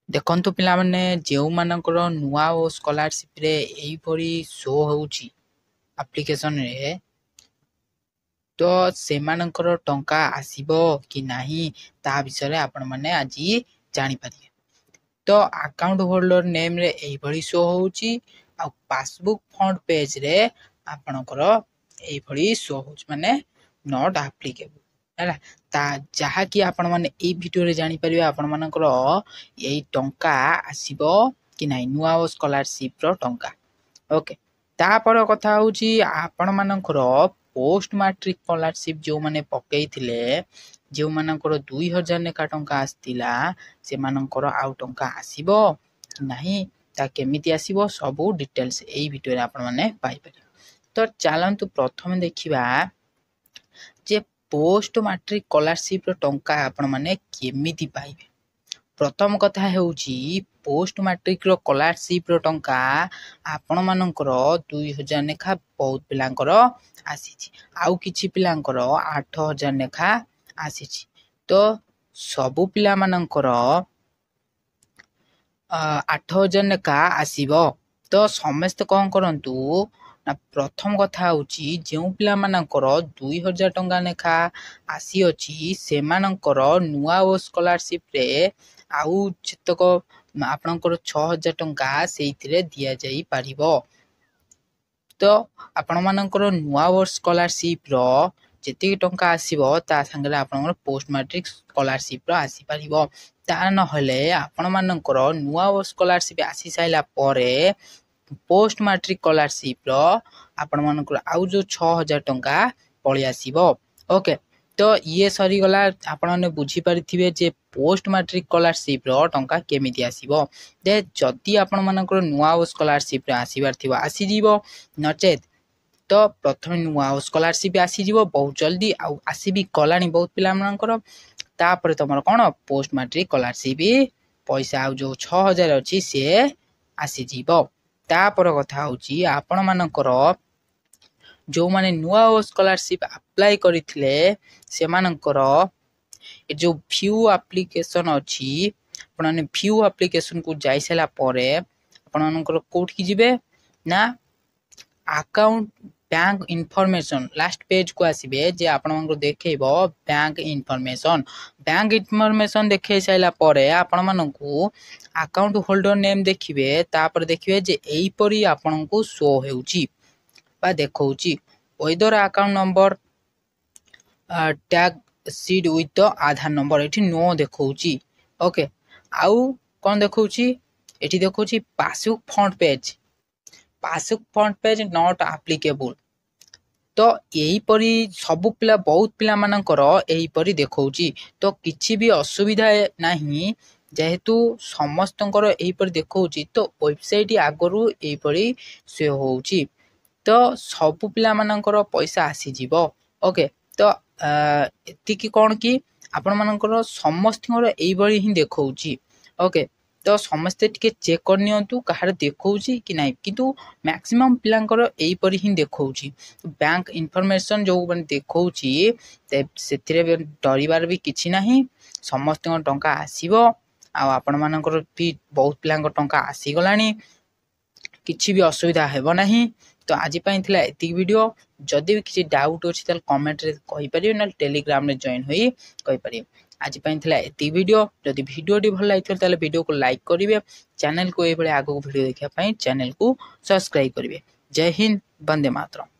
ଦେଖନ୍ତୁ ପିଲାମାନେ ଯେଉଁମାନଙ୍କର ନୂଆ ଓ ସ୍କଲାରସିପ୍ରେ ଏଇଭଳି ଶୋ ହେଉଛି ଆପ୍ଲିକେସନରେ ତ ସେମାନଙ୍କର ଟଙ୍କା ଆସିବ କି ନାହିଁ ତା ବିଷୟରେ ଆପଣମାନେ ଆଜି ଜାଣିପାରିବେ। ତ ଆକାଉଣ୍ଟ ହୋଲ୍ଡର ନେମ୍ରେ ଏଇଭଳି ଶୋ ହେଉଛି ଆଉ ପାସବୁକ୍ ଫ୍ରଣ୍ଟ ପେଜ୍ରେ ଆପଣଙ୍କର ଏଇଭଳି ଶୋ ହେଉଛି ମାନେ ନଟ୍ ଆପ୍ଲିକେବୁଲ୍ ହେଲା। ଯାହାକି ଆପଣମାନେ ଏଇ ଭିଡ଼ିଓରେ ଜାଣିପାରିବେ ଆପଣମାନଙ୍କର ଏଇ ଟଙ୍କା ଆସିବ କି ନାହିଁ ନୂଆ ଓ ସ୍କଲାରସିପ୍ର ଟଙ୍କା। ଓକେ, ତାପର କଥା ହେଉଛି ଆପଣମାନଙ୍କର ପୋଷ୍ଟ ମାଟ୍ରିକ ସ୍କଲାରସିପ୍ ଯେଉଁମାନେ ପକେଇଥିଲେ ଯେଉଁମାନଙ୍କର 2000 ଲେଖା ଟଙ୍କା ଆସିଥିଲା ସେମାନଙ୍କର ଆଉ ଟଙ୍କା ଆସିବ କି ନାହିଁ ତା କେମିତି ଆସିବ ସବୁ ଡିଟେଲ୍ସ ଏଇ ଭିଡ଼ିଓରେ ଆପଣମାନେ ପାଇପାରିବେ। ତ ଚାଲନ୍ତୁ ପ୍ରଥମେ ଦେଖିବା ଯେ ପୋଷ୍ଟ ମାଟ୍ରିକ ସ୍କଲାରସିପ୍ର ଟଙ୍କା ଆପଣମାନେ କେମିତି ପାଇବେ। ପ୍ରଥମ କଥା ହେଉଛି ପୋଷ୍ଟ ମାଟ୍ରିକର ସ୍କଲାରସିପ୍ର ଟଙ୍କା ଆପଣମାନଙ୍କର 2000 ଲେଖା ବହୁତ ପିଲାଙ୍କର ଆସିଛି, ଆଉ କିଛି ପିଲାଙ୍କର 8000 ଲେଖା ଆସିଛି। ତ ସବୁ ପିଲାମାନଙ୍କର 8000 ଲେଖା ଆସିବ। ତ ସମସ୍ତେ କ'ଣ କରନ୍ତୁ ନା ପ୍ରଥମ କଥା ହେଉଛି ଯେଉଁ ପିଲାମାନଙ୍କର 2000 ଟଙ୍କା ଲେଖା ଆସିଅଛି ସେମାନଙ୍କର ନୂଆ ଓ ସ୍କଲାରସିପ୍ରେ ଆଉ ଯେତକ ଆପଣଙ୍କର 6000 ଟଙ୍କା ସେଇଥିରେ ଦିଆଯାଇପାରିବ। ତ ଆପଣମାନଙ୍କର ନୂଆ ଓ ସ୍କଲାରସିପ୍ର ଯେତିକି ଟଙ୍କା ଆସିବ ତା ସାଙ୍ଗରେ ଆପଣଙ୍କର ପୋଷ୍ଟ ମାଟ୍ରିକ ସ୍କଲାରସିପ୍ର ଆସିପାରିବ। ତା ନହେଲେ ଆପଣମାନଙ୍କର ନୂଆ ଓ ସ୍କଲାରସିପ୍ ଆସି ସାରିଲା ପରେ ପୋଷ୍ଟ ମାଟ୍ରିକ ସ୍କଲାରସିପ୍ର ଆପଣମାନଙ୍କର ଆଉ ଯେଉଁ 6000 ଟଙ୍କା ପଳେଇ ଆସିବ। ଓକେ, ତ ଇଏ ସରିଗଲା। ଆପଣମାନେ ବୁଝିପାରିଥିବେ ଯେ ପୋଷ୍ଟ ମାଟ୍ରିକ ସ୍କଲାରସିପ୍ର ଟଙ୍କା କେମିତି ଆସିବ। ଯେ ଯଦି ଆପଣମାନଙ୍କର ନୂଆ ଓ ସ୍କଲାରସିପ୍ରେ ଆସିବାର ଥିବ ଆସିଯିବ, ନଚେତ ତ ପ୍ରଥମେ ନୂଆ ଓ ସ୍କଲାରସିପ୍ ଆସିଯିବ ବହୁତ ଜଲ୍ଦି, ଆଉ ଆସିବି ଗଲାଣି ବହୁତ ପିଲାମାନଙ୍କର। ତାପରେ ତମର କ'ଣ ପୋଷ୍ଟ ମାଟ୍ରିକ ସ୍କଲାରସିପ୍ ପଇସା ଆଉ ଯେଉଁ 6000 ଅଛି ସିଏ ଆସିଯିବ। ତାପର କଥା ହେଉଛି ଆପଣମାନଙ୍କର ଯେଉଁମାନେ ନୂଆ ଓ ସ୍କଲାରସିପ୍ ଆପ୍ଲାଏ କରିଥିଲେ ସେମାନଙ୍କର ଏ ଯେଉଁ ଭ୍ୟୁ ଆପ୍ଲିକେସନ୍ ଅଛି ଆପଣମାନେ ଭ୍ୟୁ ଆପ୍ଲିକେସନ୍କୁ ଯାଇସାରିଲା ପରେ ଆପଣମାନଙ୍କର କେଉଁଠିକି ଯିବେ ନା ଆକାଉଣ୍ଟ ବ୍ୟାଙ୍କ ଇନଫର୍ମେସନ୍ ଲାଷ୍ଟ ପେଜ୍କୁ ଆସିବେ ଯେ ଆପଣମାନଙ୍କୁ ଦେଖେଇବ ବ୍ୟାଙ୍କ ଇନଫର୍ମେସନ୍। ବ୍ୟାଙ୍କ ଇନଫର୍ମେସନ୍ ଦେଖେଇ ସାରିଲା ପରେ ଆପଣମାନଙ୍କୁ ଆକାଉଣ୍ଟ ହୋଲ୍ଡର ନେମ୍ ଦେଖିବେ, ତାପରେ ଦେଖିବେ ଯେ ଏଇପରି ଆପଣଙ୍କୁ ଶୋ ହେଉଛି ବା ଦେଖାଉଛି weather account number tag seed with the Aadhaar number ଏଠି ନୋ ଦେଖାଉଛି। ଓକେ, ଆଉ କ'ଣ ଦେଖାଉଛି ଏଠି ଦେଖାଉଛି passbook front page not applicable. ତ ଏହିପରି ସବୁ ପିଲା ବହୁତ ପିଲାମାନଙ୍କର ଏହିପରି ଦେଖାଉଛି। ତ କିଛି ବି ଅସୁବିଧା ନାହିଁ ଯେହେତୁ ସମସ୍ତଙ୍କର ଏହିପରି ଦେଖାଉଛି। ତ ୱେବସାଇଟ୍ ଆଗରୁ ଏହିପରି ଶୋ ହେଉଛି, ତ ସବୁ ପିଲାମାନଙ୍କର ପଇସା ଆସିଯିବ। ଓକେ, ତ ଏତିକି କ'ଣ କି ଆପଣମାନଙ୍କର ସମସ୍ତଙ୍କର ଏଇଭଳି ହିଁ ଦେଖାଉଛି। ଓକେ, ତ ସମସ୍ତେ ଟିକେ ଚେକ୍ କରିନିଅନ୍ତୁ କାହାର ଦେଖାଉଛି କି ନାହିଁ, କିନ୍ତୁ ମ୍ୟାକ୍ସିମମ୍ ପିଲାଙ୍କର ଏଇପରି ହିଁ ଦେଖାଉଛି। ବ୍ୟାଙ୍କ ଇନଫର୍ମେସନ୍ ଯେଉଁମାନେ ଦେଖାଉଛି ସେଥିରେ ଡରିବାର ବି କିଛି ନାହିଁ, ସମସ୍ତଙ୍କ ଟଙ୍କା ଆସିବ। ଆଉ ଆପଣମାନଙ୍କର ବି ବହୁତ ପିଲାଙ୍କ ଟଙ୍କା ଆସିଗଲାଣି, କିଛି ବି ଅସୁବିଧା ହେବ ନାହିଁ। ତ ଆଜି ପାଇଁ ଥିଲା ଏତିକି ଭିଡ଼ିଓ। ଯଦି ବି କିଛି ଡାଉଟ୍ ଅଛି ତାହେଲେ କମେଣ୍ଟରେ କହିପାରିବେ, ନହେଲେ ଟେଲିଗ୍ରାମରେ ଜଏନ୍ ହୋଇ କହିପାରିବେ। ଆଜି ପାଇଁ ଥିଲା ଏତିକି ଭିଡ଼ିଓ। ଯଦି ଭିଡ଼ିଓଟି ଭଲ ଲାଗିଥିବ ତାହେଲେ ଭିଡ଼ିଓକୁ ଲାଇକ୍ କରିବେ, ଚ୍ୟାନେଲକୁ ଏଇଭଳି ଆଗକୁ ଭିଡ଼ିଓ ଦେଖିବା ପାଇଁ ଚ୍ୟାନେଲକୁ ସବସ୍କ୍ରାଇବ୍ କରିବେ। ଜୟ ହିନ୍ଦ, ବନ୍ଦେ ମାତରମ୍।